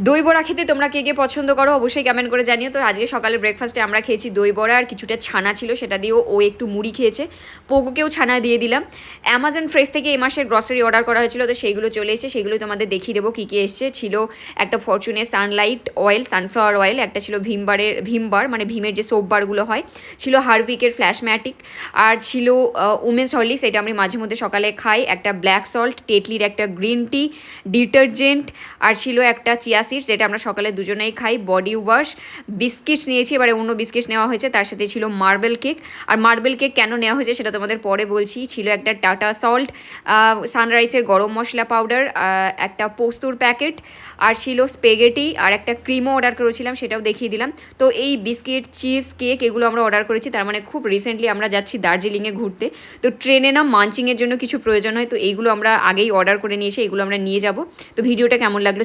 দই বড়া খেতে তোমরা কে কে পছন্দ করো অবশ্যই কমেন্ট করে জানিও। তো আজকে সকালে ব্রেকফাস্টে আমরা খেয়েছি দই বড়া, আর কিছুটা ছানা ছিল সেটা দিয়েও ও একটু মুড়ি খেয়েছে, পোগোকেও ছানা দিয়ে দিলাম। অ্যামাজন ফ্রেশ থেকে এই মাসের গ্রসারি অর্ডার করা হয়েছিল, তো সেইগুলো চলে এসেছে, সেগুলো তোমাদের দেখিয়ে দেবো কী কী এসছে। ছিল একটা ফরচুনের সানলাইট অয়েল, সানফ্লাওয়ার অয়েল, একটা ছিল ভীমবার মানে ভীমের যে সোপ বারগুলো হয়, ছিল হারপিকের ফ্ল্যাশ ম্যাটিক, আর ছিল উমেন্স হরলিক্স, এটা আমি মাঝে মধ্যে সকালে খাই, একটা ব্ল্যাক সল্ট, টেটলির একটা গ্রিন টি, ডিটারজেন্ট, আর ছিল একটা চিয়া সিডস যেটা আমরা সকালে দুজনেই খাই, বডি ওয়াশ, বিস্কিটস নিয়েছি, এবারে অন্য বিস্কিটস নেওয়া হয়েছে, তার সাথে ছিল মার্বেল কেক। আর মার্বেল কেক কেন নেওয়া হয়েছে সেটা তোমাদের পরে বলছি। ছিল একটা টাটা সল্ট, সানরাইসের গরম মশলা পাউডার, একটা পোস্তুর প্যাকেট, আর ছিল স্পেগেটি, আর একটা ক্রিমও অর্ডার করেছিলাম সেটাও দেখিয়ে দিলাম। তো এই বিস্কিট, চিপস, কেক এগুলো আমরা অর্ডার করেছি, তার মানে খুব রিসেন্টলি আমরা যাচ্ছি দার্জিলিংয়ে ঘুরতে। তো ট্রেনে না মাঞ্চিংয়ের জন্য কিছু প্রয়োজন হয়, তো এইগুলো আমরা আগেই অর্ডার করে নিয়েছি, এগুলো আমরা নিয়ে যাব। তো ভিডিওটা কেমন লাগলো